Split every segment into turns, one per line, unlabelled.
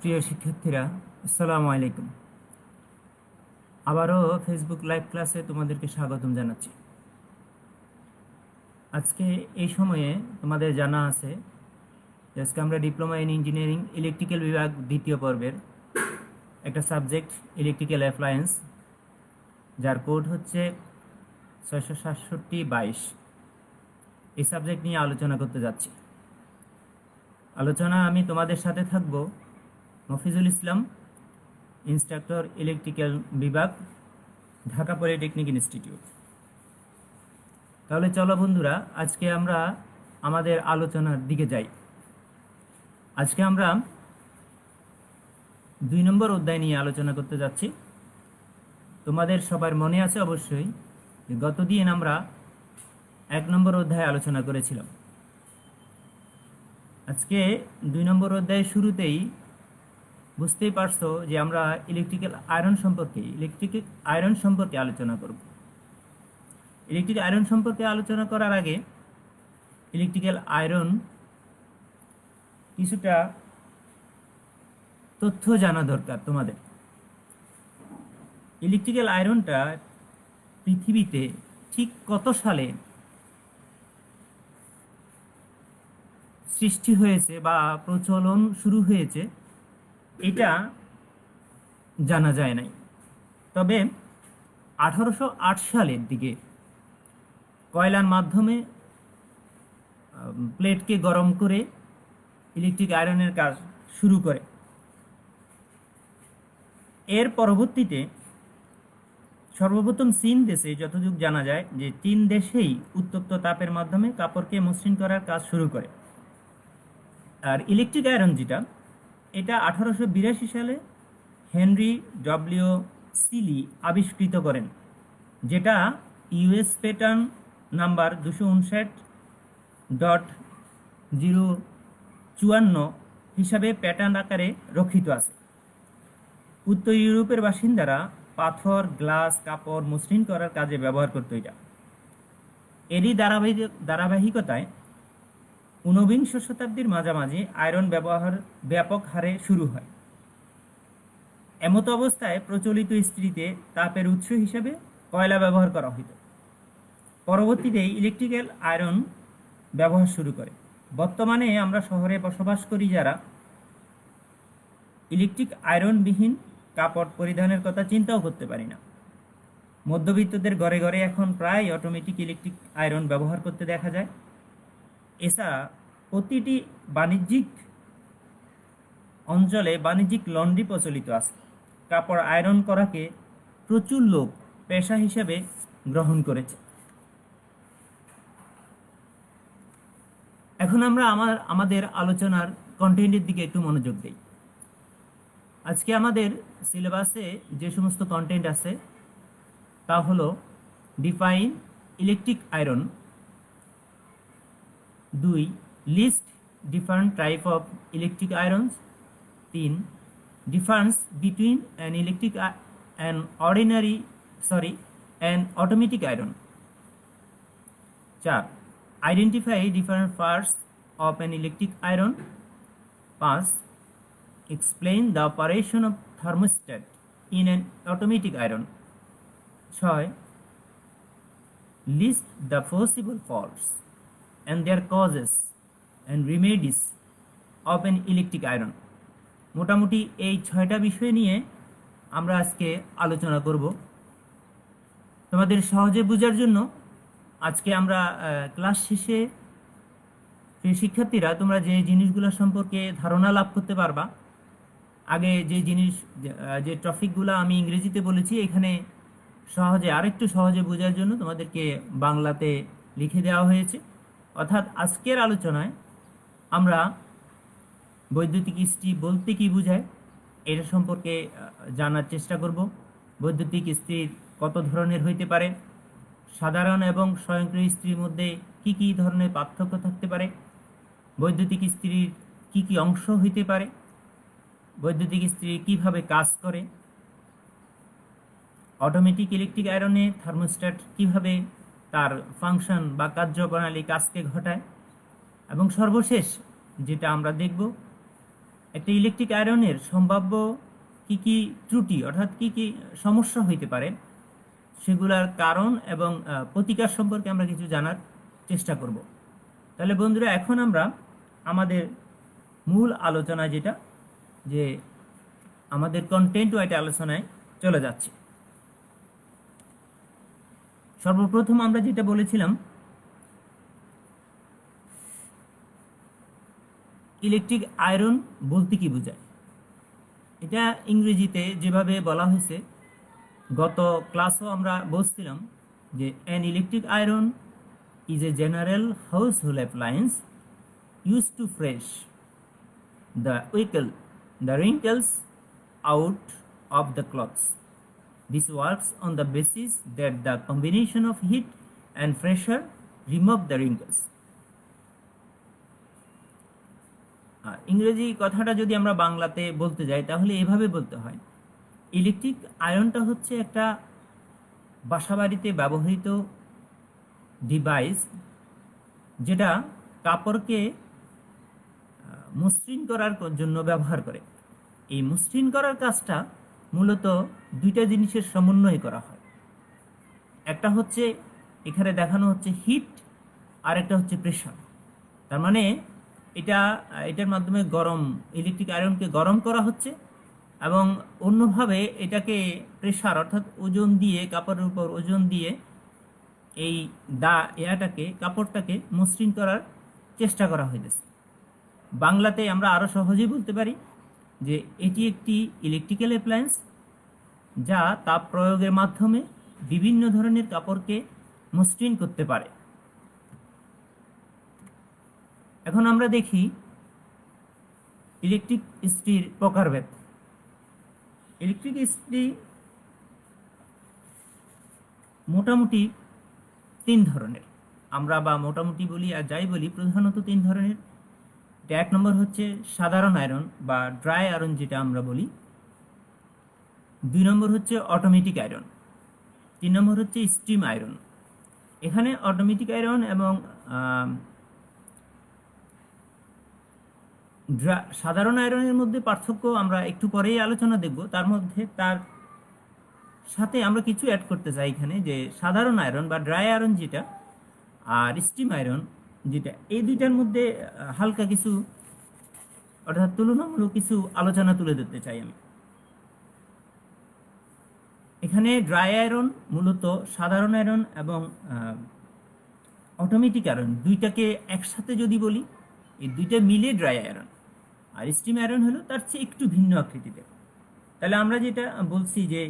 প্রিয় শিক্ষার্থীরা, আসসালামু আলাইকুম। আবারও ফেসবুক লাইভ ক্লাসে তোমাদেরকে স্বাগতম জানাচ্ছি। আজকে এই সময়ে তোমাদের জানা আছে যে আজকে আমরা ডিপ্লোমা ইন ইঞ্জিনিয়ারিং ইলেকট্রিক্যাল বিভাগ দ্বিতীয় পর্বের একটা সাবজেক্ট ইলেকট্রিক্যাল অ্যাপ্লায়েন্স, যার কোড হচ্ছে 667-22। এই সাবজেক্ট নিয়ে আলোচনা করতে যাচ্ছি। আলোচনা আমি তোমাদের সাথে থাকব মফিজুল ইসলাম, ইন্সট্রাক্টর ইলেকট্রিক্যাল বিভাগ, ঢাকা পলিটেকনিক ইনস্টিটিউট। তাহলে চলো বন্ধুরা, আজকে আমরা আমাদের আলোচনার দিকে যাই। আজকে আমরা 2 নম্বর অধ্যায় নিয়ে আলোচনা করতে যাচ্ছি। তোমাদের সবার মনে আছে অবশ্যই যে গতদিন আমরা 1 নম্বর অধ্যায় আলোচনা করেছিলাম। আজকে 2 নম্বর অধ্যায়ের শুরুতেই বুঝতেই পারছো যে আমরা ইলেকট্রিক্যাল আয়রন সম্পর্কে আলোচনা করব। ইলেকট্রিক আয়রন সম্পর্কে আলোচনা করার আগে ইলেকট্রিক্যাল আয়রন কিছুটা তথ্য জানা দরকার তোমাদের। ইলেকট্রিক্যাল আয়রনটা পৃথিবীতে ঠিক কত সালে সৃষ্টি হয়েছে বা প্রচলন শুরু হয়েছে এটা জানা যায় নাই। তবে 1808 সালের দিকে কয়লার মাধ্যমে প্লেটকে গরম করে ইলেকট্রিক আয়রনের কাজ শুরু করে। এর পরবর্তীতে সর্বপ্রথম চীন দেশে যতটুকু জানা যায় যে চীন দেশেই উত্তপ্ত তাপের মাধ্যমে কাপড়কে মসৃণ করার কাজ শুরু করে। আর ইলেকট্রিক আয়রন যেটা, এটা 1882 সালে হেনরি ডব্লিউ সিলি আবিষ্কৃত করেন, যেটা ইউএস প্যাটার্ন নাম্বার 259.054 হিসাবে প্যাটার্ন আকারে রক্ষিত আছে। উত্তর ইউরোপের বাসিন্দারা পাথর, গ্লাস, কাপড় মসৃণ করার কাজে ব্যবহার করত এটা। এরই ধারাবাহিকতায় 19বিংশ শতাব্দীর মাঝামাঝি আয়রন ব্যবহার ব্যাপক হারে শুরু হয়। এমত অবস্থায় প্রচলিত ইস্ত্রিতে তাপের উৎস হিসেবে কয়লা ব্যবহার করা হতো। পরবর্তীতে ইলেকট্রিক্যাল আয়রন ব্যবহার শুরু করে। বর্তমানে আমরা শহরে বসবাস করি যারা, ইলেকট্রিক আয়রনবিহীন কাপড় পরিধানের কথা চিন্তাও করতে পারি না। মধ্যবিত্তদের ঘরে ঘরে এখন প্রায় অটোমেটিক ইলেকট্রিক আয়রন ব্যবহার করতে দেখা যায়। এছাড়া প্রতিটি বাণিজ্যিক অঞ্চলে বাণিজ্যিক লন্ড্রি প্রচলিত আছে। কাপড় আয়রন করাকে প্রচুর লোক পেশা হিসেবে গ্রহণ করেছে। এখন আমরা আমাদের আলোচনার কন্টেন্টের দিকে একটু মনোযোগ দিই। আজকে আমাদের সিলেবাসে যে সমস্ত কন্টেন্ট আছে তা হলো define electric iron, 2 list different type of electric irons, 3 difference between an automatic iron, 4 identify different parts of an electric iron, 5 explain the operation of thermostat in an automatic iron, 6 list the possible faults and their causes and remedies of an electric iron। মোটামুটি এই 6টা বিষয় নিয়ে আমরা আজকে আলোচনা করব। তোমাদের সহজে বোঝার জন্য আজকে আমরা ক্লাস শেষে শিক্ষার্থীরা তোমরা যে জিনিসগুলো সম্পর্কে ধারণা লাভ করতে পারবা, আগে যে টপিকগুলো আমি ইংরেজিতে বলেছি এখানে আরেকটু সহজে বোঝার জন্য তোমাদেরকে বাংলাতে লিখে দেওয়া হয়েছে। অর্থাৎ আজকের আলোচনায় আমরা বৈদ্যুতিক ইস্ত্রি বলতে কি বোঝায় এটা সম্পর্কে জানার চেষ্টা করব। বৈদ্যুতিক ইস্ত্রি কত ধরনের হইতে পারে, সাধারণ এবং স্বয়ংক্রিয় ইস্ত্রির মধ্যে কি কি ধরনের পার্থক্য থাকতে পারে, বৈদ্যুতিক ইস্ত্রির কি কি অংশ হইতে পারে, বৈদ্যুতিক ইস্ত্রি কিভাবে কাজ করে, অটোমেটিক ইলেকট্রিক আয়রনে থার্মোস্ট্যাট কিভাবে তার ফাংশন বা কার্যপ্রণালী কাজকে ঘটায়, এবং সর্বশেষ যেটা আমরা দেখব একটা ইলেকট্রিক আয়রনের সম্ভাব্য কি কি ত্রুটি অর্থাৎ কি কি সমস্যা হইতে পারে সেগুলোর কারণ এবং প্রতিকার সম্পর্কে আমরা কিছু জানার চেষ্টা করব। তাহলে বন্ধুরা, এখন আমরা আমাদের মূল আলোচনা যেটা, যে আমাদের কন্টেন্ট ওয়াইজ আলোচনায় চলে যাচ্ছে। সর্বপ্রথম আমরা যেটা বলেছিলাম, ইলেকট্রিক আয়রন বলতে কি বোঝায়। এটা ইংরেজিতে যেভাবে বলা হয়েছে, গত ক্লাসও আমরা বলছিলাম যে an electric iron is a general household appliance use to fresh the the wrinkles out of the clothes. This works on the basis that the combination of heat and pressure remove the wrinkles. ইংরেজি কথাটা যদি আমরা বাংলাতে বলতে যাই তাহলে এভাবে বলতে হয়, ইলেকট্রিক আয়রনটা হচ্ছে একটা বাসাবাড়িতে ব্যবহৃত ডিভাইস যেটা কাপড়কে মসৃণ করার জন্য ব্যবহার করে। এই মসৃণ করার কাজটা মূলত দুইটা জিনিসের সমন্বয়ে করা হয়। একটা হচ্ছে এখানে দেখানো হচ্ছে হিট, আর একটা হচ্ছে প্রেশার। তার মানে এটার মাধ্যমে ইলেকট্রিক আয়রনকে গরম করা হচ্ছে, এবং অন্যভাবে এটাকে প্রেশার অর্থাৎ ওজন দিয়ে, কাপড়ের উপর ওজন দিয়ে এই কাপড়টাকে মসৃণ করার চেষ্টা করা হয়েছে। বাংলাতে আমরা আরও সহজেই বলতে পারি যে এটি একটি ইলেকট্রিক্যাল অ্যাপ্লায়েন্স যা তাপ প্রয়োগের মাধ্যমে বিভিন্ন ধরনের কাপড়কে মসৃণ করতে পারে। এখন আমরা দেখি ইলেকট্রিক ইস্ত্রির প্রকারভেদ। ইলেকট্রিক ইস্ত্রি মোটামুটি 3 ধরনের, আমরা বা মোটামুটি বলি আর যাই বলি, প্রধানত 3 ধরনের। এক নম্বর হচ্ছে সাধারণ আয়রন বা ড্রাই আয়রন যেটা আমরা বলি, 2 নম্বর হচ্ছে অটোমেটিক আয়রন, 3 নম্বর হচ্ছে স্টিম আয়রন। এখানে অটোমেটিক আয়রন এবং সাধারণ আয়রনের মধ্যে পার্থক্য আমরা একটু পরেই আলোচনা দেখব। তার সাথে আমরা কিছু অ্যাড করতে চাই এখানে, যে সাধারণ আয়রন বা ড্রাই আয়রন যেটা আর স্টিম আয়রন যেটা, এই দুইটার মধ্যে হালকা কিছু অর্থাৎ তুলনামূলক কিছু আলোচনা তুলে ধরতে চাই আমি। এখানে ড্রাই আয়রন মূলত সাধারণ আয়রন এবং অটোমেটিক আয়রন দুইটাকে একসাথে যদি বলি, এই দুইটা মিলে ড্রাই আয়রন, আর স্টিম আয়রন হলো তার চেয়ে একটু ভিন্ন আকৃতিতে। তাহলে আমরা যেটা বলছি যে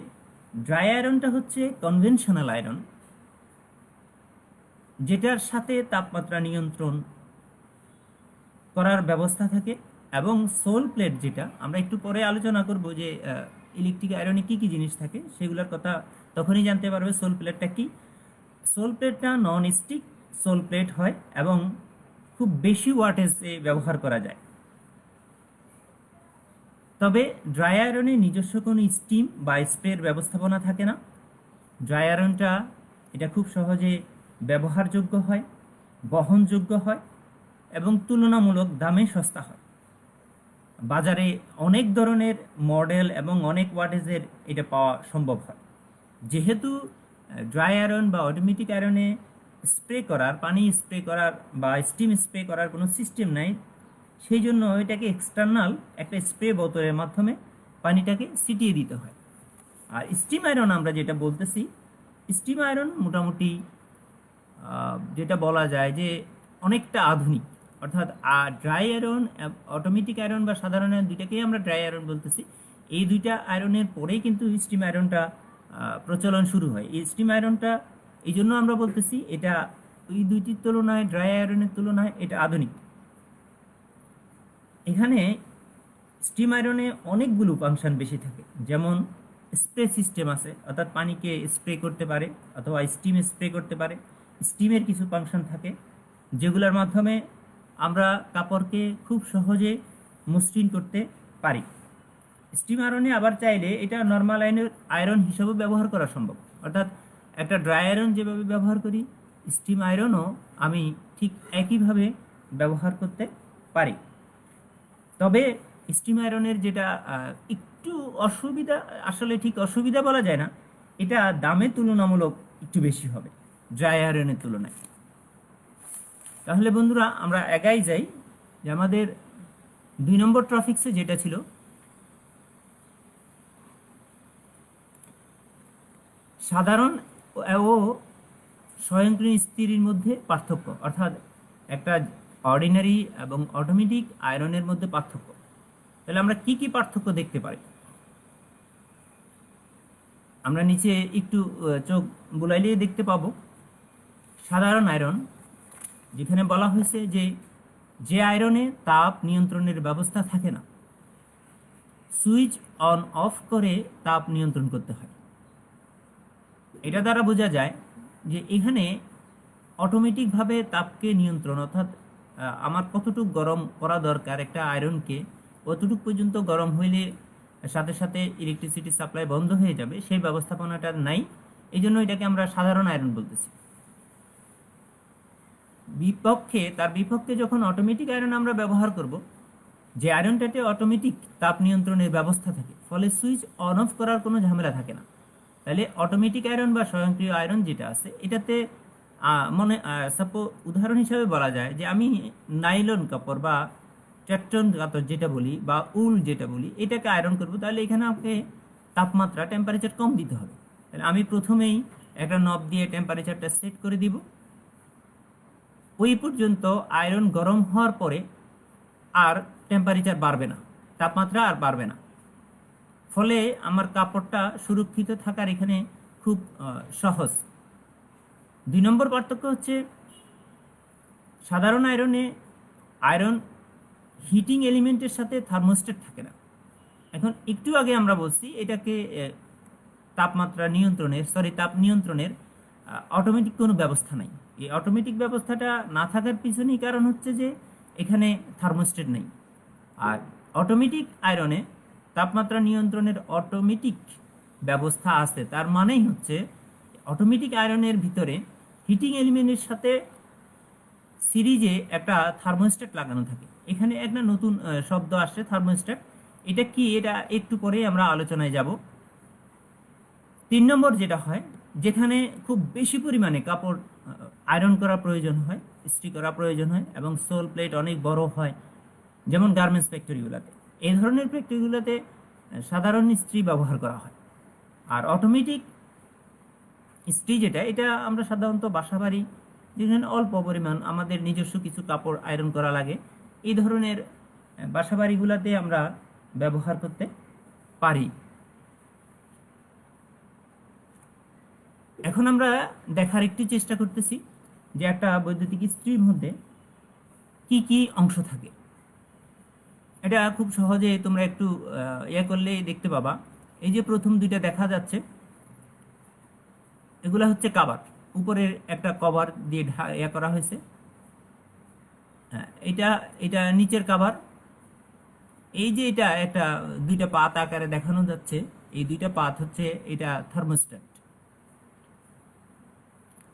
ড্রাই আয়রনটা হচ্ছে কনভেনশনাল আয়রন, যেটার সাথে তাপমাত্রা নিয়ন্ত্রণ করার ব্যবস্থা থাকে, এবং সোল প্লেট যেটা আমরা একটু পরে আলোচনা করব যে ইলেকট্রিক আয়রনে কি কি জিনিস থাকে সেগুলোর কথা তখনই জানতে পারবে সোল প্লেটটা কি। সোল প্লেটটা নন স্টিক সোল প্লেট হয় এবং খুব বেশি ওয়াটেজে ব্যবহার করা যায়। তবে ড্রাই আয়রনে নিজস্ব কোনো স্টিম বা স্প্রের ব্যবস্থাপনা থাকে না। ড্রাই আয়রনটা এটা খুব সহজে ব্যবহারযোগ্য হয়, বহনযোগ্য হয় এবং তুলনামূলক দামে সস্তা হয়। বাজারে অনেক ধরনের মডেল এবং অনেক ওয়াটেজের এটা পাওয়া সম্ভব হয়। যেহেতু ড্রাই আয়রন বা অটোমেটিক আয়রনে পানি স্প্রে করার বা স্টিম স্প্রে করার কোনো সিস্টেম নাই, সেই জন্য এটাকে এক্সটার্নাল একটা স্প্রে বোতলের মাধ্যমে পানিটাকে ছিটিয়ে দিতে হয়। আর স্টিম আয়রন আমরা যেটা বলতেছি, স্টিম আয়রন মোটামুটি যেটা বলা যায় যে অনেকটা আধুনিক, অর্থাৎ ড্রাই আয়রন, অটোমেটিক আয়রন বা সাধারণ আয়রন দুইটাকেই আমরা ড্রাই আয়রন বলতেছি। এই দুইটা আয়রনের পরেই কিন্তু স্টিম আয়রনটা প্রচলন শুরু হয়। এই স্টিম আয়রনটা এই জন্য আমরা বলতেছি এটা ওই দুইটির তুলনায়, ড্রাই আয়রনের তুলনায় এটা আধুনিক। এখানে স্টিম আয়রনে অনেকগুলো ফাংশন বেশি থাকে, যেমন স্প্রে সিস্টেম আছে, অর্থাৎ পানিকে স্প্রে করতে পারে অথবা স্টিম স্প্রে করতে পারে। স্টিমের কিছু ফাংশন থাকে যেগুলোর মাধ্যমে আমরা কাপড়কে খুব সহজে মসৃণ করতে পারি। স্টিম আয়রনে আবার চাইলে এটা নর্মাল আয়রন হিসেবে ব্যবহার করা সম্ভব, অর্থাৎ একটা ড্রাই আয়রন যেভাবে ব্যবহার করি, স্টিম আয়রনও আমি ঠিক একইভাবে ব্যবহার করতে পারি। তবে স্টিম আয়রনের যেটা একটু অসুবিধা, আসলে ঠিক অসুবিধা বলা যায় না, এটা দামে তুলনামূলক একটু বেশি হবে ড্রাই আয়রনের তুলনায়। তাহলে বন্ধুরা আমরা একাই যাই যে আমাদের 2 নম্বর টপিকসে যেটা ছিল সাধারণ ও স্বয়ংক্রিয় ইস্ত্রির মধ্যে পার্থক্য, অর্থাৎ একটা অর্ডিনারি এবং অটোমেটিক আয়রনের মধ্যে পার্থক্য। তাহলে আমরা কি কি পার্থক্য দেখতে পারি? আমরা নিচে একটু চোখ বুলাইলে দেখতে পাবো সাধারণ আয়রন, যেখানে বলা হয়েছে যে আয়রনে তাপ নিয়ন্ত্রণের ব্যবস্থা থাকে না, সুইচ অন অফ করে তাপ নিয়ন্ত্রণ করতে হয়। এটা দ্বারা বোঝা যায় যে এখানে অটোমেটিকভাবে তাপকে নিয়ন্ত্রণ, অর্থাৎ আমার কতটুকু গরম করা দরকার একটা আয়রনকে, কতটুকু পর্যন্ত গরম হইলে সাথে সাথে ইলেকট্রিসিটি সাপ্লাই বন্ধ হয়ে যাবে, সেই ব্যবস্থাপনাটা নাই। এই জন্য এটাকে আমরা সাধারণ আয়রন বলতেছি। তার বিপক্ষে যখন অটোমেটিক আয়রন আমরা ব্যবহার করব, যে আয়রনটাতে অটোমেটিক তাপ নিয়ন্ত্রণের ব্যবস্থা থাকে, ফলে সুইচ অন অফ করার কোনো ঝামেলা থাকে না। তাহলে অটোমেটিক আয়রন বা স্বয়ংক্রিয় আয়রন যেটা আছে, এটাতে উদাহরণ হিসাবে বলা যায় যে আমি নাইলন কাপড় বা টেকটন কাপড় যেটা বলি বা উল যেটা বলি, এটাকে আয়রন করব, তাহলে এখানে আমাকে তাপমাত্রা টেম্পারেচার কম দিতে হবে। তাহলে আমি প্রথমেই একটা নব দিয়ে টেম্পারেচারটা সেট করে দিব, ওই পর্যন্ত আয়রন গরম হওয়ার পরে আর টেম্পারেচার বাড়বে না, তাপমাত্রা আর বাড়বে না, ফলে আমার কাপড়টা সুরক্ষিত থাকার এখানে খুব সহজ। 2 নম্বর পার্থক্য হচ্ছে সাধারণ আয়রনে আয়রন হিটিং এলিমেন্টের সাথে থার্মোস্ট্যাট থাকে না। এখন একটু আগে আমরা বলছি এটাকে তাপ নিয়ন্ত্রণের অটোমেটিক কোনো ব্যবস্থা নাই। এই অটোমেটিক ব্যবস্থাটা না থাকার পিছনেই কারণ হচ্ছে যে এখানে থার্মোস্ট্যাট নেই। আর অটোমেটিক আয়রনে তাপমাত্রা নিয়ন্ত্রণের অটোমেটিক ব্যবস্থা আছে, তার মানেই হচ্ছে অটোমেটিক আয়রনের ভিতরে হিটিং এলিমেন্টের সাথে সিরিজে একটা থার্মোস্ট্যাট লাগানো থাকে। এখানে একটা নতুন শব্দ আসছে থার্মোস্ট্যাট, এটা কি এটা একটু পরেই আমরা আলোচনায় যাব। 3 নম্বর যেটা হয়, যেখানে খুব বেশি পরিমাণে কাপড় আয়রন করা প্রয়োজন হয়, ইস্ত্রি করা প্রয়োজন হয় এবং সোল প্লেট অনেক বড় হয়, যেমন গার্মেন্টস ফ্যাক্টরিগুলোতে, এই ধরনের ফ্যাক্টরিগুলোতে সাধারণ ইস্ত্রি ব্যবহার করা হয়। আর অটোমেটিক ইস্ত্রি যেটা, এটা আমরা সাধারণত বাসাবাড়ি, যেখানে অল্প পরিমাণ আমাদের নিজস্ব কিছু কাপড় আয়রন করা লাগে, এই ধরনের বাসাবাড়িগুলোতে আমরা ব্যবহার করতে পারি। এখন আমরা দেখার একটু চেষ্টা করতেছি যে একটা বৈদ্যুতিক ইস্ত্রির মধ্যে কি কি অংশ থাকে। এটা খুব সহজে তোমরা একটু করলেই দেখতে পাবা। এই যে প্রথম দুইটা দেখা যাচ্ছে, এগুলা হচ্ছে কভার, উপরের একটা কভার দিয়ে করা হয়েছে। এটা নিচের কভার। এই যে এটা একটা দুইটা পাত আকারে দেখানো যাচ্ছে, এই দুইটা পাত হচ্ছে এটা থার্মোস্ট্যাট।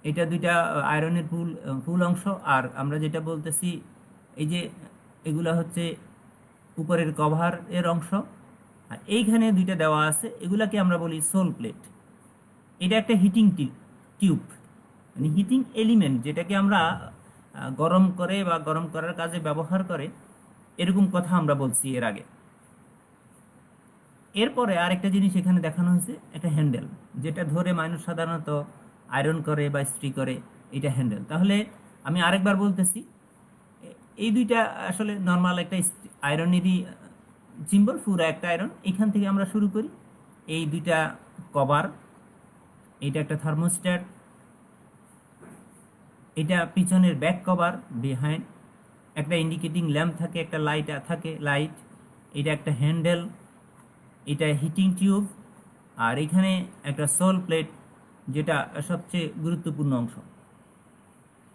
এটা দুইটা আয়রনের ফুল অংশ। আর আমরা যেটা বলতেছি এই যে এগুলা হচ্ছে উপরের কভার এর অংশ, আর এইখানে দুইটা দেওয়া আছে, এগুলাকে আমরা বলি সোল প্লেট। এটা একটা হিটিং টিউব, মানে হিটিং এলিমেন্ট, যেটাকে আমরা গরম করে বা গরম করার কাজে ব্যবহার করে, এরকম কথা আমরা বলছি এর আগে। এরপরে আরেকটা জিনিস এখানে দেখানো হয়েছে, একটা হ্যান্ডেল, যেটা ধরে মানুষ সাধারণত আয়রন করে বা ইস্ত্রি করে, এটা হ্যান্ডেল। তাহলে আমি আরেকবার বলতেছি, এই দুইটা আসলে নর্মাল একটা আয়রনেরই সিম্বল, পুরো একটা আয়রন। এখান থেকে আমরা শুরু করি। এই দুইটা কভার, এটা একটা থার্মোস্ট্যাট, এটা পিছনের ব্যাক কভার বিহাইন্ড, একটা ইন্ডিকেটিং ল্যাম্প থাকে, একটা লাইট থাকে, লাইট, এটা একটা হ্যান্ডেল, এটা হিটিং টিউব, আর এখানে একটা সোল প্লেট, যেটা সবচেয়ে গুরুত্বপূর্ণ অংশ।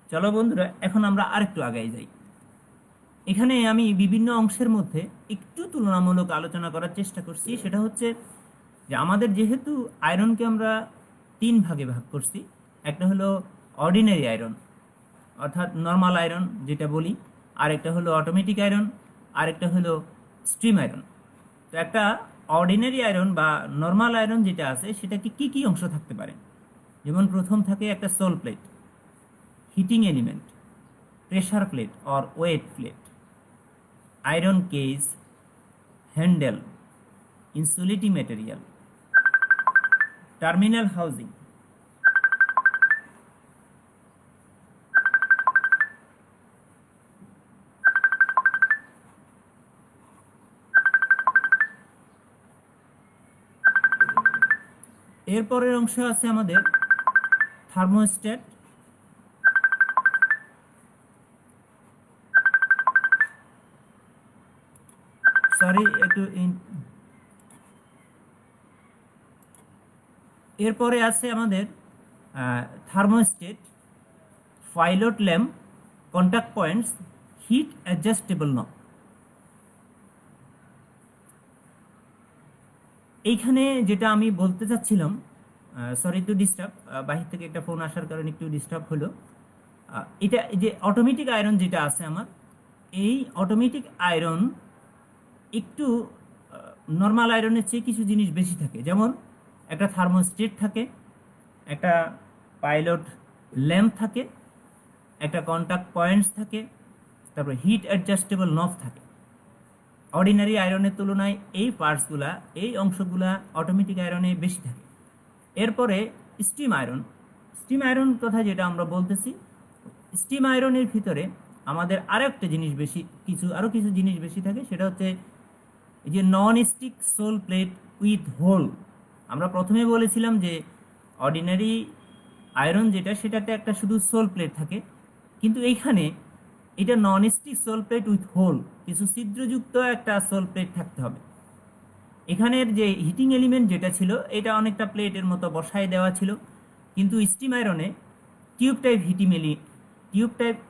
চলো বন্ধুরা, এখন আমরা আরেকটু আগাই যাই। এখানে আমি বিভিন্ন অংশের মধ্যে একটু তুলনামূলক আলোচনা করার চেষ্টা করছি। সেটা হচ্ছে যে আমাদের যেহেতু আয়রনকে আমরা 3 ভাগে ভাগ করছি, একটা হলো অর্ডিনারি আয়রন অর্থাৎ নর্মাল আয়রন যেটা বলি, আরেকটা হলো অটোমেটিক আয়রন, আরেকটা হলো স্ট্রিম আয়রন। তো একটা অর্ডিনারি আয়রন বা নর্মাল আয়রন যেটা আছে সেটাকে কি কি অংশ থাকতে পারে? যেমন প্রথম থাকে একটা sole plate, heating element, pressure plate or weight plate, iron cage, handle, insulating material, terminal housing. এরপরের অংশ আছে আমাদের থার্মোস্ট্যাট, এরপরে আছে আমাদের thermostat, pilot lamp, contact points, heat adjustable knob. এইখানে যেটা আমি বলতে চাচ্ছিলাম, সরি টু ডিস্টার্ব, বাহির থেকে একটা ফোন আসার কারণে একটু ডিস্টার্ব হলো। এটা যে অটোমেটিক আয়রন যেটা আছে আমার, এই অটোমেটিক আয়রন একটু নর্মাল আয়রনের চেয়ে কিছু জিনিস বেশি থাকে। যেমন একটা থার্মোস্ট্যাট থাকে, একটা পাইলট ল্যাম্প থাকে, একটা কন্টাক্ট পয়েন্টস থাকে, তারপর হিট অ্যাডজাস্টেবল নব থাকে। অর্ডিনারি আয়রনের তুলনায় এই পার্টসগুলা, এই অংশগুলা অটোমেটিক আয়রনে বেশি থাকে। এরপরে স্টিম আয়রন। স্টিম আয়রন কথা যেটা আমরা বলতেছি, স্টিম আয়রনের ভিতরে আমাদের আরও কিছু জিনিস বেশি থাকে। সেটা হচ্ছে এই যে non stick sole plate with hole. আমরা প্রথমে বলেছিলাম যে অর্ডিনারি আয়রন যেটা, সেটাতে একটা শুধু সোল প্লেট থাকে, কিন্তু এইখানে এটা non stick sole plate with hole, কিছু ছিদ্রযুক্ত একটা সোল প্লেট থাকতে হবে। এখানের যে হিটিং এলিমেন্ট যেটা ছিল, এটা অনেকটা প্লেটের মতো বসায় দেওয়া ছিল, কিন্তু স্টিম আয়রনে টিউব টাইপ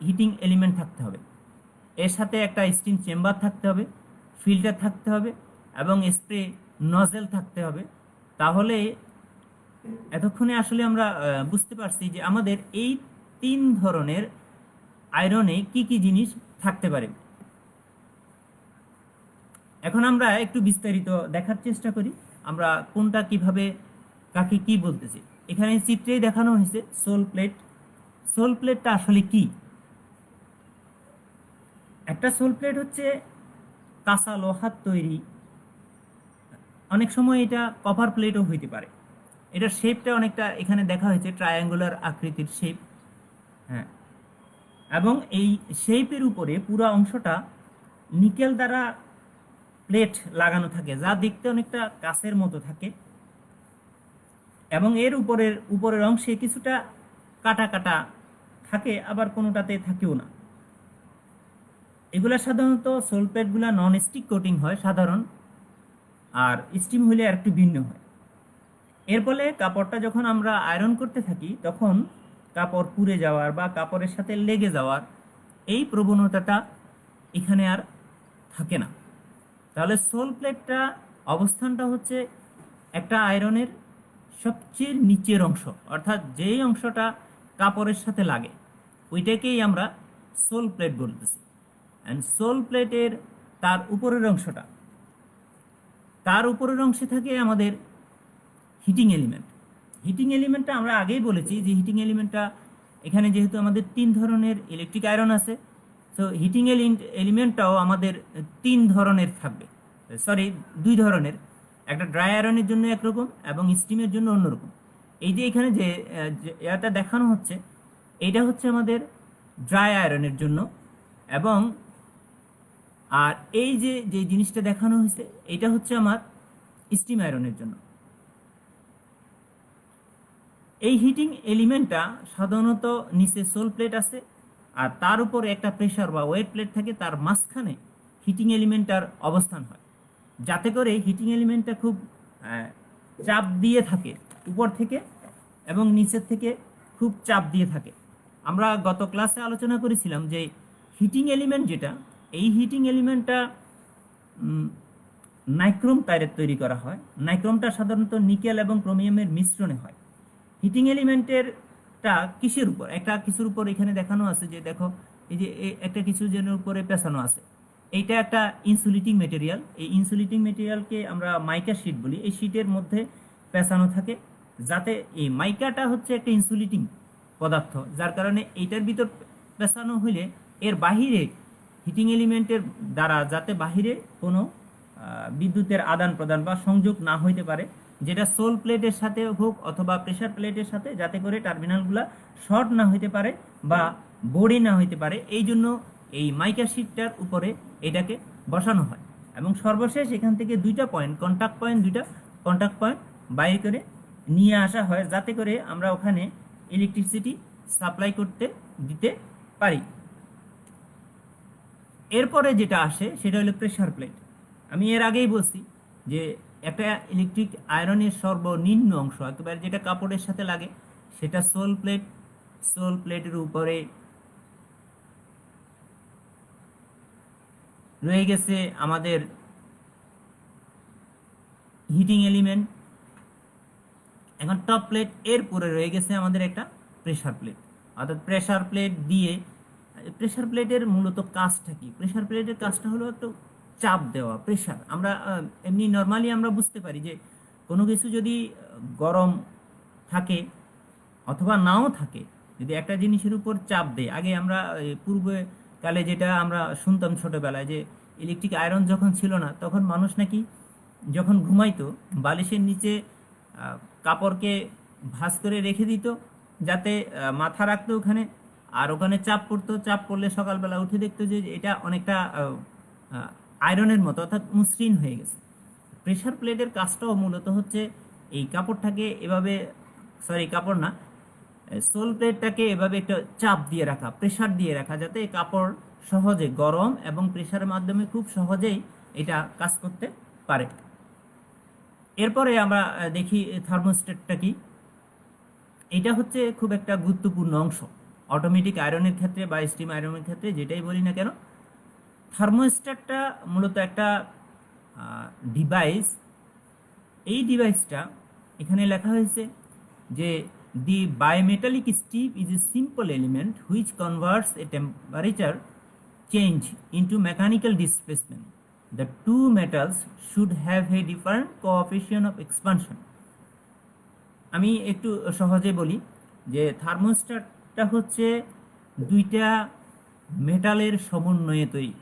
হিটিং এলিমেন্ট থাকতে হবে। এর সাথে একটা স্টিম চেম্বার থাকতে হবে, ফিল্টার থাকতে হবে এবং স্প্রে নজেল থাকতে হবে। তাহলে এতক্ষণে আসলে আমরা বুঝতে পারছি যে আমাদের এই 3 ধরনের আয়রনে কি কি জিনিস থাকতে পারে। এখন আমরা একটু বিস্তারিত দেখার চেষ্টা করি, আমরা কোনটা কিভাবে কাকে কি বলতেছি। এখানে চিত্রেই দেখানো হয়েছে সোল প্লেট। সোল প্লেটটা আসলে কি? একটা সোল প্লেট হচ্ছে কাঁচা লোহার তৈরি, অনেক সময় এটা কপার প্লেটও হইতে পারে। এটার শেপটা অনেকটা এখানে দেখা হয়েছে ট্রায়াঙ্গুলার আকৃতির শেপ, হ্যাঁ। এবং এই শেপের উপরে পুরো অংশটা নিকেল দ্বারা প্লেট লাগানো থাকে, যা দেখতে অনেকটা কাঁচের মতো থাকে। এবং এর উপরের অংশে কিছুটা কাটা কাটা থাকে, আবার কোনোটাতে থাকেও না। এগুলা সাধারণত সোল প্লেটগুলা নন স্টিক কোটিং হয় সাধারণ, আর স্টিম হইলে আর একটু ভিন্ন হয়। এর ফলে কাপড়টা যখন আমরা আয়রন করতে থাকি, তখন কাপড় পুড়ে যাওয়ার বা কাপড়ের সাথে লেগে যাওয়ার এই প্রবণতাটা এখানে আর থাকে না। তাহলে সোল প্লেটটা অবস্থানটা হচ্ছে একটা আয়রনের সবচেয়ে নিচের অংশ, অর্থাৎ যেই অংশটা কাপড়ের সাথে লাগে ওইটাকেই আমরা সোল প্লেট বলতেছি। অ্যান্ড সোল প্লেটের তার উপরের অংশে থাকে আমাদের হিটিং এলিমেন্ট। হিটিং এলিমেন্টটা আমরা আগেই বলেছি যে হিটিং এলিমেন্টটা এখানে যেহেতু আমাদের 3 ধরনের ইলেকট্রিক আয়রন আছে, তো হিটিং এলিমেন্টটাও আমাদের 3 ধরনের থাকবে, 2 ধরনের। একটা ড্রাই আয়রনের জন্য একরকম এবং স্টিমের জন্য অন্যরকম। এই যে এখানে যে এটা দেখানো হচ্ছে, এইটা হচ্ছে আমাদের ড্রাই আয়রনের জন্য, এবং আর এই যে জিনিসটা দেখানো হয়েছে এটা হচ্ছে আমার স্টিম আয়রনের জন্য। এই হিটিং এলিমেন্টটা সাধারণত নিচে সোল প্লেট আছে, আর তার উপরে একটা প্রেসার বা ওয়েট প্লেট থাকে, তার মাঝখানে হিটিং এলিমেন্টটার অবস্থান হয়, যাতে করে হিটিং এলিমেন্টটা খুব চাপ দিয়ে থাকে উপর থেকে এবং নিচের থেকে খুব চাপ দিয়ে থাকে। আমরা গত ক্লাসে আলোচনা করেছিলাম যে হিটিং এলিমেন্ট যেটা, এই হিটিং এলিমেন্টটা নাইক্রোম টায়ারের তৈরি করা হয়। নাইক্রোমটা সাধারণত নিকেল এবং ক্রোমিয়ামের মিশ্রণে হয়। হিটিং এলিমেন্টেরটা কিসের উপর? একটা কিছুর উপর এখানে দেখানো আছে, যে দেখো এই যে একটা কিছু যেন উপরে পেছানো আছে, এইটা একটা ইনসুলেটিং মেটেরিয়াল। এই ইনসুলেটিং মেটেরিয়ালকে আমরা মাইকা শিট বলি। এই শিটের মধ্যে পেঁচানো থাকে, যাতে এই মাইকাটা হচ্ছে একটা ইনসুলেটিং পদার্থ, যার কারণে এইটার ভিতর পেঁচানো হইলে এর বাহিরে হিটিং এলিমেন্টের দ্বারা যাতে বাহিরে কোনো বিদ্যুতের আদান প্রদান বা সংযোগ না হইতে পারে, যেটা সোল প্লেটের সাথে হোক অথবা প্রেসার প্লেটের সাথে, যাতে করে টার্মিনালগুলা শর্ট না হইতে পারে বা বোর্ডে না হইতে পারে। এই জন্য এই মাইকা শিটটার উপরে এটাকে বসানো হয়। এবং সর্বশেষ এখান থেকে দুইটা কন্টাক্ট পয়েন্ট বাইর করে নিয়ে আসা হয়, যাতে করে আমরা ওখানে ইলেকট্রিসিটি সাপ্লাই করতে দিতে পারি। এরপরে যেটা আসে সেটা হলো প্রেসার প্লেট। আমি এর আগেই বলছি যে একটা ইলেকট্রিক আয়রনের সর্বনিম্ন অংশ একেবারে যেটা কাপড়ের সাথে লাগে সেটা সোল প্লেট। সোল প্লেটের উপরে রয়ে গেছে আমাদের হিটিং এলিমেন্ট। এখন টপ প্লেট, এর পরে রয়ে গেছে আমাদের একটা প্রেসার প্লেট। অর্থাৎ প্রেসার প্লেট দিয়ে, প্রেসার প্লেটের মূলত কাজটা কি? প্রেসার প্লেটের কাজটা হলো একটু চাপ দেওয়া, প্রেসার। আমরা এমনি নর্মালি আমরা বুঝতে পারি যে কোনো কিছু যদি গরম থাকে অথবা নাও থাকে, যদি একটা জিনিসের উপর চাপ দেয়, আগে আমরা পূর্বে কালে যেটা আমরা শুনতাম ছোটবেলায়, যে ইলেকট্রিক আয়রন যখন ছিল না তখন মানুষ নাকি যখন ঘুমাইতো বালিশের নিচে কাপড়কে ভাঁজ করে রেখে দিত, যাতে মাথা রাখতো ওখানে, আর ওখানে চাপ পড়তো। চাপ পড়লে সকালবেলা উঠে দেখতো যে এটা অনেকটা আয়রনের মতো, অর্থাৎ মসৃণ হয়ে গেছে। প্রেসার প্লেটের কাজটাও মূলত হচ্ছে এই কাপড়টাকে এভাবে, কাপড় না, সোল প্লেটটাকে এভাবে একটা চাপ দিয়ে রাখা, প্রেসার দিয়ে রাখা, যাতে কাপড় সহজে গরম এবং প্রেসারের মাধ্যমে খুব সহজেই এটা কাজ করতে পারে। এরপরে আমরা দেখি থার্মোস্ট্যাটটা কি। এটা হচ্ছে খুব একটা গুরুত্বপূর্ণ অংশ অটোমেটিক আয়রনের ক্ষেত্রে বা স্টিম আয়রনের ক্ষেত্রে, যেটাই বলি না কেন। থার্মোস্ট্যাটটা মূলত একটা ডিভাইস। এই ডিভাইসটা এখানে লেখা হয়েছে যে the bimetallic strip is a simple element which converts a temperature change into mechanical displacement. The two metals should have a different coefficient of expansion. আমি একটু সহজে বলি যে থার্মোস্ট্যাটটা হচ্ছে দুইটা মেটালের সমন্বয়ে তৈরি।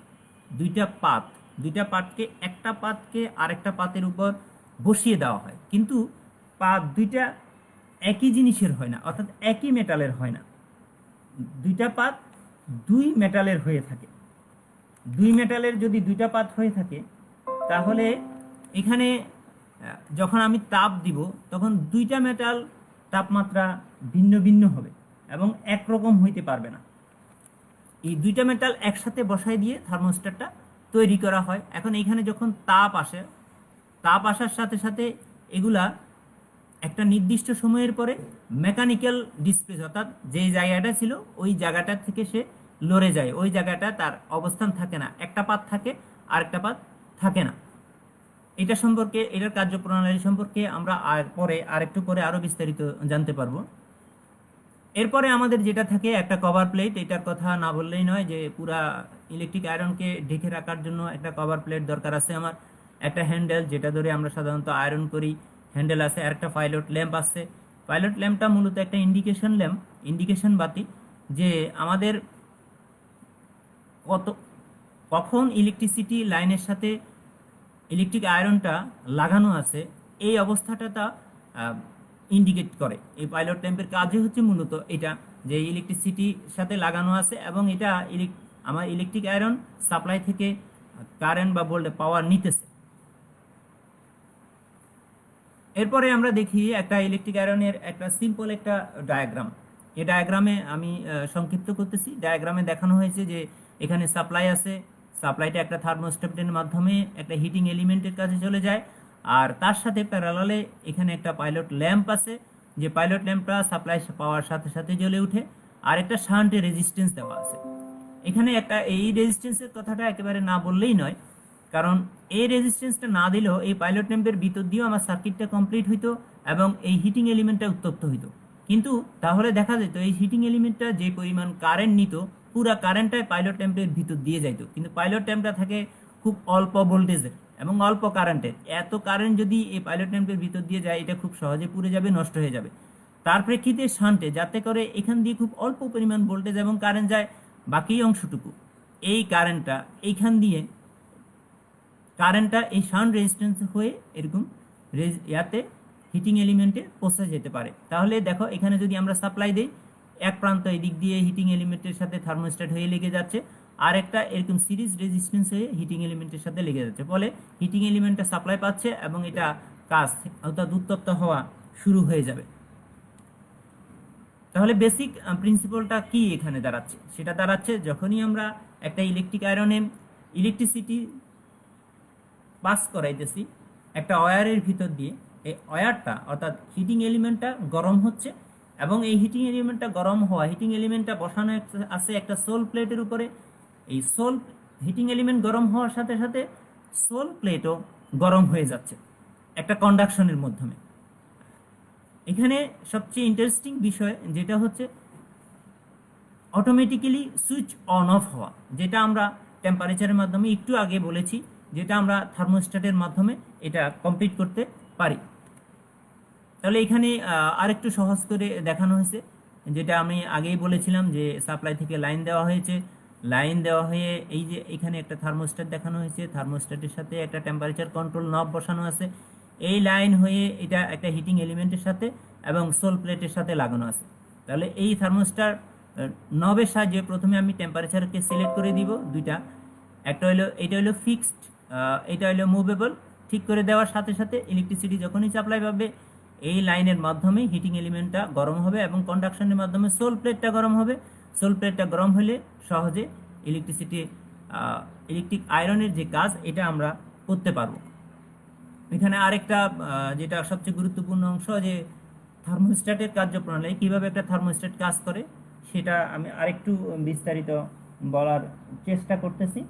দুইটা পাতকে, একটা পাতকে আরেকটা পাতের উপর বসিয়ে দেওয়া হয়, কিন্তু পাত দুইটা একই জিনিসের হয় না, অর্থাৎ একই মেটালের হয় না। দুইটা পাত দুই মেটালের হয়ে থাকে। দুই মেটালের যদি দুইটা পাত হয়ে থাকে, তাহলে এখানে যখন আমি তাপ দিব তখন দুইটা মেটাল তাপমাত্রা ভিন্ন ভিন্ন হবে এবং একরকম হইতে পারবে না। এই দুইটা মেটাল একসাথে বসায় দিয়ে থার্মোস্ট্যাটটা তৈরি করা হয়। এখন এখানে যখন তাপ আসে, তাপ আসার সাথে সাথে এগুলা একটা নির্দিষ্ট সময়ের পরে মেকানিক্যাল ডিসপ্লেস, অর্থাৎ যে জায়গাটা ছিল ওই জায়গাটা থেকে সে লড়ে যায়, ওই জায়গাটা তার অবস্থান থাকে না, একটা পাত থাকে আর একটা পাত থাকে না। এটা সম্পর্কে, এটার কার্যপ্রণালী সম্পর্কে আমরা আরেকটু পরে আরো বিস্তারিত জানতে পারবো। এরপরে আমাদের যেটা থাকে একটা কভার প্লেট। এটার কথা না বললেই নয় যে পুরা ইলেকট্রিক আয়রনকে ঢেকে রাখার জন্য একটা কভার প্লেট দরকার আছে। আমার একটা হ্যান্ডেল, যেটা ধরে আমরা সাধারণত আয়রন করি, হ্যান্ডেল আছে। আর একটা পাইলট ল্যাম্প আছে। পাইলট ল্যাম্পটা মূলত একটা ইন্ডিকেশন ল্যাম্প, ইন্ডিকেশন বাতি, যে আমাদের কখন ইলেকট্রিসিটি লাইনের সাথে ইলেকট্রিক আয়রনটা লাগানো আছে এই অবস্থাটা তা ইন্ডিকেট করে। এই পাইলট ল্যাম্পের কাজই হচ্ছে মূলত এটা, যে ইলেকট্রিসিটির সাথে লাগানো আছে এবং এটা আমার ইলেকট্রিক আয়রন সাপ্লাই থেকে কারেন্ট বা ভোল্টেজ পাওয়ার নিতেছে। এরপরে আমরা দেখি একটা ইলেকট্রিক আয়রনের একটা সিম্পল একটা ডায়াগ্রাম। এই ডায়াগ্রামে আমি সংক্ষিপ্ত করতেছি। ডায়াগ্রামে দেখানো হয়েছে যে এখানে সাপ্লাই আছে, সাপ্লাইটা একটা থার্মোস্ট্যাটের মাধ্যমে একটা হিটিং এলিমেন্টের কাছে চলে যায়, আর তার সাথে প্যারালালে এখানে একটা পাইলট ল্যাম্প আছে, যে পাইলট ল্যাম্পটা সাপ্লাই পাওয়ার সাথে সাথে জ্বলে উঠে, আর একটা শান্টের রেজিস্ট্যান্স দেওয়া আছে। এখানে একটা এই রেজিস্ট্যান্সের কথাটা একেবারে না বললেই নয়, কারণ এই রেজিস্ট্যান্সটা না দিলেও এই পাইলট ল্যাম্পের ভিতর দিয়েও আমার সার্কিটটা কমপ্লিট হইতো এবং এই হিটিং এলিমেন্টটা উত্তপ্ত হইতো। কিন্তু তাহলে দেখা যেত এই হিটিং এলিমেন্টটা যে পরিমাণ কারেন্ট নিত পুরা কারেন্টটাই পাইলট ল্যাম্পের ভিতর দিয়ে যাইতো, কিন্তু পাইলট ল্যাম্পটা থাকে খুব অল্প ভোল্টেজের এবং অল্প কারেন্টের। এত কারেন্ট যদি এই পাইলট ল্যাম্পের ভিতর দিয়ে যায়, এটা খুব সহজে পুড়ে যাবে, নষ্ট হয়ে যাবে। তার প্রেক্ষিতে শান্টে, যাতে করে এখান দিয়ে খুব অল্প পরিমাণ ভোল্টেজ এবং কারেন্ট যায়, বাকি অংশটুকু এই কারেন্টটা এইখান দিয়ে কারেন্টটা এই শান্ট রেজিস্ট্যান্স হয়ে এরকম ইয়াতে হিটিং এলিমেন্টে পৌঁছে যেতে পারে। তাহলে দেখো এখানে যদি আমরা সাপ্লাই দিই, এক প্রান্ত এই দিক দিয়ে হিটিং এলিমেন্টের সাথে থার্মোস্ট্যাট হয়ে লেগে যাচ্ছে, আর একটা এরকম সিরিজ রেজিস্ট্যান্স হয়ে হিটিং এলিমেন্টের সাথে লেগে যাচ্ছে, ফলে হিটিং এলিমেন্টটা সাপ্লাই পাচ্ছে এবং এটা কাজ অর্থাৎ উত্তপ্ত হওয়া শুরু হয়ে যাবে। তাহলে বেসিক প্রিন্সিপালটা কি এখানে দাঁড়াচ্ছে? সেটা দাঁড়াচ্ছে যখনই আমরা একটা ইলেকট্রিক আয়রনে ইলেকট্রিসিটি পাস করাইতেছি একটা ওয়্যারের ভিতর দিয়ে, এই ওয়্যারটা অর্থাৎ হিটিং এলিমেন্টটা গরম হচ্ছে এবং এই হিটিং এলিমেন্টটা গরম হওয়া, হিটিং এলিমেন্টটা বসানো আছে একটা সোল প্লেটের উপরে। এই সোল হিটিং এলিমেন্ট গরম হওয়ার সাথে সাথে সোল প্লেটও গরম হয়ে যাচ্ছে একটা কন্ডাকশনের মাধ্যমে। এখানে সবচেয়ে ইন্টারেস্টিং বিষয় যেটা হচ্ছে অটোমেটিক্যালি সুইচ অন অফ হওয়া, যেটা আমরা টেম্পারেচারের মাধ্যমে একটু আগে বলেছি, যেটা আমরা থার্মোস্ট্যাটের মাধ্যমে এটা কমপ্লিট করতে পারি। তাহলে এখানে আরেকটু সহজ করে দেখানো হয়েছে, যেটা আমি আগেই বলেছিলাম যে সাপ্লাই থেকে লাইন দেওয়া হয়েছে, লাইন দেওয়া হয়ে এই যে এখানে একটা থার্মোস্ট্যাট দেখানো হয়েছে, থার্মোস্ট্যাটের সাথে একটা টেম্পারেচার কন্ট্রোল নব বসানো আছে, এই লাইন হয়ে এটা একটা হিটিং এলিমেন্টের সাথে এবং সোল প্লেটের সাথে লাগানো আছে। তাহলে এই থার্মোস্ট্যাট নবের সাহায্যে প্রথমে আমি টেম্পারেচারকে সিলেক্ট করে দিব দুইটা, একটা হলো এটা হলো ফিক্সড, এটা হলো মুভেবল। ঠিক করে দেওয়ার সাথে সাথে ইলেকট্রিসিটি যখনই সাপ্লাই পাবে এই লাইনের মাধ্যমে হিটিং এলিমেন্টটা গরম হবে এবং কন্ডাকশনের মাধ্যমে সোল প্লেটটা গরম হবে। সোল প্লেটটা গরম হলে সহজে ইলেকট্রিক আয়রনের যে কাজ এটা আমরা করতে পারবো। এখানে আরেকটা যেটা সবচেয়ে গুরুত্বপূর্ণ অংশ, যে থার্মোস্ট্যাটের কার্যপ্রণালী, কিভাবে একটা থার্মোস্ট্যাট কাজ করে সেটা আমি আরেকটু বিস্তারিত বলার চেষ্টা করতেছি।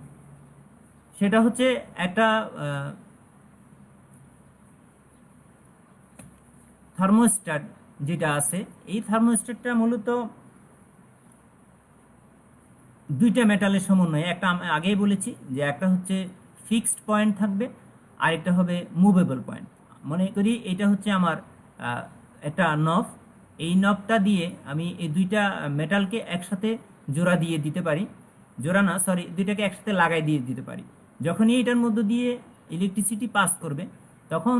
সেটা হচ্ছে একটা থার্মোস্ট্যাট যেটা আছে, এই থার্মোস্ট্যাটটা মূলত দুইটা মেটালের সমন্বয়ে, একটা আমি আগেই বলেছি যে একটা হচ্ছে ফিক্সড পয়েন্ট থাকবে, আরেকটা হবে মুভেবল পয়েন্ট। মনে করি এটা হচ্ছে আমার একটা নব, এই নবটা দিয়ে আমি এই দুইটা মেটালকে একসাথে জোড়া দিয়ে দিতে পারি, জোড়া না সরি, দুইটাকে একসাথে লাগাই দিয়ে দিতে পারি। যখনই এটার মধ্য দিয়ে ইলেকট্রিসিটি পাস করবে তখন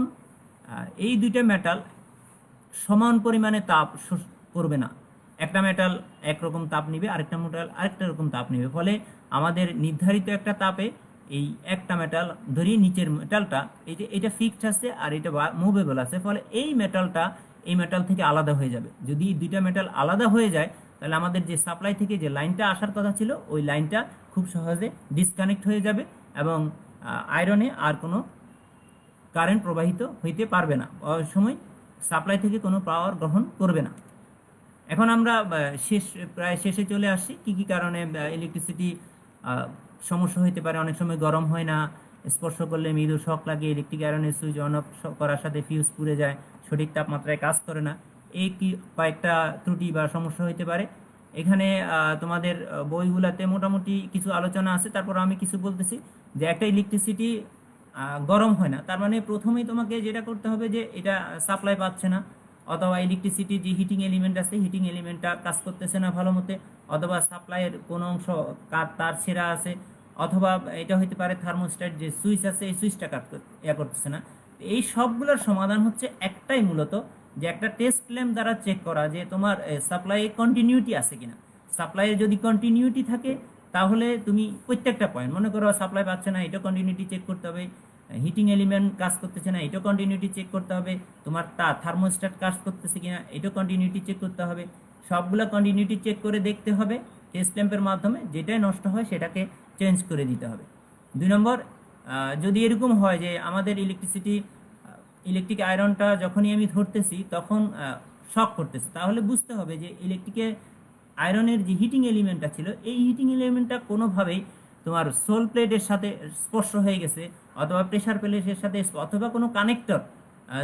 এই দুইটা মেটাল সমান পরিমাণে তাপ করবে না, একটা মেটাল একরকম তাপ নিবে, আরেকটা মেটাল আরেকটা রকম তাপ নিবে, ফলে আমাদের নির্ধারিত একটা তাপে এই একটা মেটাল ধরি, নিচের মেটালটা এই যে এটা ফিক্সড আছে আর এটা মুভেবল আছে, ফলে এই মেটালটা এই মেটাল থেকে আলাদা হয়ে যাবে। যদি দুইটা মেটাল আলাদা হয়ে যায় তাহলে আমাদের যে সাপ্লাই থেকে যে লাইনটা আসার কথা ছিল ওই লাইনটা খুব সহজে ডিসকানেক্ট হয়ে যাবে এবং আয়রনে আর কোনো কারেন্ট প্রবাহিত হইতে পারবে না, ওই সময় সাপ্লাই থেকে কোনো পাওয়ার গ্রহণ করবে না। এখন আমরা প্রায় শেষে চলে আসছি। কি কি কারণে ইলেকট্রিসিটি সমস্যা হইতে পারে? অনেক সময় গরম হয় না, স্পর্শ করলে মৃদু শক লাগে, ইলেকট্রিক আয়রনের সুইচ অন অফ করার সাথে ফিউজ পুড়ে যায়, সঠিক তাপমাত্রায় কাজ করে না, এই কি কয়েকটা ত্রুটি বা সমস্যা হইতে পারে। এখানে তোমাদের বইগুলাতে মোটামুটি কিছু আলোচনা আছে, তারপর আমি কিছু বলতেছি। যে একটা ইলেকট্রিসিটি গরম হয় না, তার মানে প্রথমেই তোমাকে যেটা করতে হবে যে এটা সাপ্লাই পাচ্ছে না, অথবা ইলেকট্রিসিটি যে হিটিং এলিমেন্ট আছে হিটিং এলিমেন্টটা কাজ করতেছে না ভালো মতে, অথবা সাপ্লাইয়ের কোনো অংশ তার ছেঁড়া আছে, অথবা এটা হইতে পারে থার্মোস্ট্যাট যে সুইচ আছে এই সুইচটা করতেছে না। এই সবগুলোর সমাধান হচ্ছে একটাই, মূলত যে একটা টেস্ট ল্যাম্প দ্বারা চেক করা যে তোমার সাপ্লাইয়ে কন্টিনিউটি আছে কিনা। সাপ্লাইয়ে যদি কন্টিনিউটি থাকে তাহলে তুমি প্রত্যেকটা পয়েন্ট, মনে করো সাপ্লাই পাচ্ছে না, এটা কন্টিনিউটি চেক করতে হবে, হিটিং এলিমেন্ট কাজ করতেছে না, এটা কন্টিনিউটি চেক করতে হবে, তোমার থার্মোস্ট্যাট কাজ করতেছে কিনা এটা কন্টিনিউটি চেক করতে হবে। সবগুলো কন্টিনিউটি চেক করে দেখতে হবে টেস্ট ল্যাম্পের মাধ্যমে, যেটাই নষ্ট হয় সেটাকে চেঞ্জ করে দিতে হবে। 2 নম্বর, যদি এরকম হয় যে আমাদের ইলেকট্রিক আয়রনটা যখনই আমি ধরতেছি তখন শক করতেছে, তাহলে বুঝতে হবে যে ইলেকট্রিকের আয়রনের যে হিটিং এলিমেন্টটা ছিল এই হিটিং এলিমেন্টটা কোনোভাবেই তোমার সোল প্লেটের সাথে স্পর্শ হয়ে গেছে, অথবা প্রেসার প্লেটের সাথে, অথবা কোনো কানেক্টর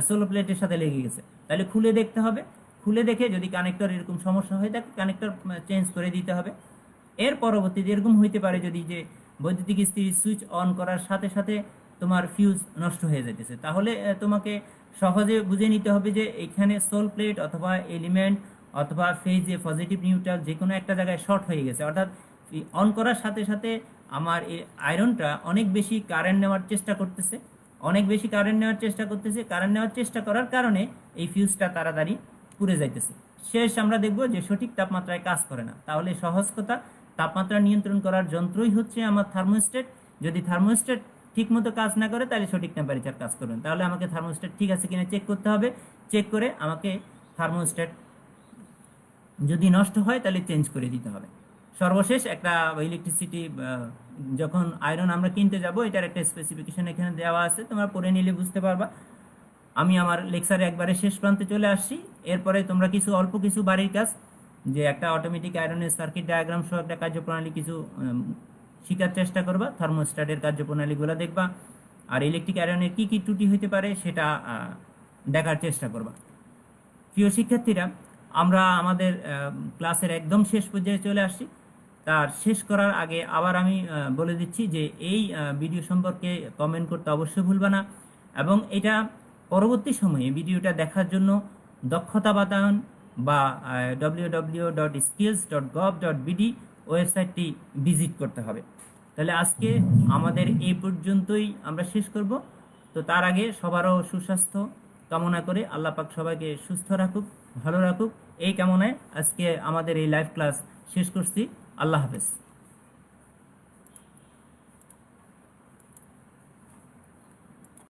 সোল প্লেটের সাথে লেগে গেছে। তাহলে খুলে দেখতে হবে, খুলে দেখে যদি কানেক্টর এরকম সমস্যা হয়ে থাকে কানেক্টর চেঞ্জ করে দিতে হবে। এর পরবর্তীতে এরকম হইতে পারে যদি যে বৈদ্যুতিক ইস্ত্রি সুইচ অন করার সাথে সাথে তোমার ফিউজ নষ্ট হয়ে যাইতেছে, তাহলে তোমাকে সহজে বুঝে নিতে হবে যে এখানে সোল প্লেট অথবা এলিমেন্ট অথবা ফেজে পজিটিভ নিউট্রাল যে কোনো একটা জায়গায় শর্ট হয়ে গেছে, অর্থাৎ অন করার সাথে সাথে আমার এই আয়রনটা অনেক বেশি কারেন্ট নেওয়ার চেষ্টা করতেছে, কারেন্ট নেওয়ার চেষ্টা করার কারণে এই ফিউজটা তাড়াতাড়ি পুড়ে যাইতেছে। শেষ আমরা দেখব যে সঠিক তাপমাত্রায় কাজ করে না। তাহলে সহজ কথা, তাপমাত্রা নিয়ন্ত্রণ করার যন্ত্রই হচ্ছে আমার থার্মোস্ট্যাট। যদি থার্মোস্ট্যাট ঠিক মতো কাজ না করে তাহলে সঠিক টেম্পারেচার কাজ করবেন। তাহলে আমাকে থার্মোস্ট্যাট ঠিক আছে কিনা চেক করতে হবে, চেক করে আমাকে থার্মোস্ট্যাট যদি নষ্ট হয় তাহলে চেঞ্জ করে দিতে হবে। সর্বশেষ একটা ইলেকট্রিসিটি যখন আয়রন আমরা কিনতে যাব, এটার একটা স্পেসিফিকেশন এখানে দেওয়া আছে, তোমরা পড়ে নিলে বুঝতে পারবা। আমি আমার লেকচারে একবারে শেষ প্রান্তে চলে আসছি। এরপরে তোমরা অল্প কিছু বাড়ির কাজ, যে একটা অটোমেটিক আয়রনের সার্কিট ডায়াগ্রাম সহ একটা কার্যপ্রণালী কিছু শেখার চেষ্টা করবা, থার্মোস্ট্যাটের কার্যপ্রণালীগুলো দেখবা, আর ইলেকট্রিক আয়রনের কি কি ত্রুটি হতে পারে সেটা দেখার চেষ্টা করবা। প্রিয় শিক্ষার্থীরা, আমরা আমাদের ক্লাসের একদম শেষ পর্যায়ে চলে আসছি। তার শেষ করার আগে আবার আমি বলে দিচ্ছি যে এই ভিডিও সম্পর্কে কমেন্ট করতে অবশ্যই ভুলবা না, এবং এটা পরবর্তী সময়ে ভিডিওটা দেখার জন্য দক্ষতা বাতায়ন বা www.skills.gov.bd ওয়েবসাইটটি ভিজিট করতে হবে। তাহলে আজকে আমাদের এই পর্যন্তই আমরা শেষ করব। তো তার আগে সবারও সুস্বাস্থ্য কামনা করে আল্লাহ পাক সবাইকে সুস্থ রাখুক, ভালো রাখুক, এই কামনায় আজকে আমাদের এই লাইভ ক্লাস শেষ করছি। আল্লাহ হাফেজ।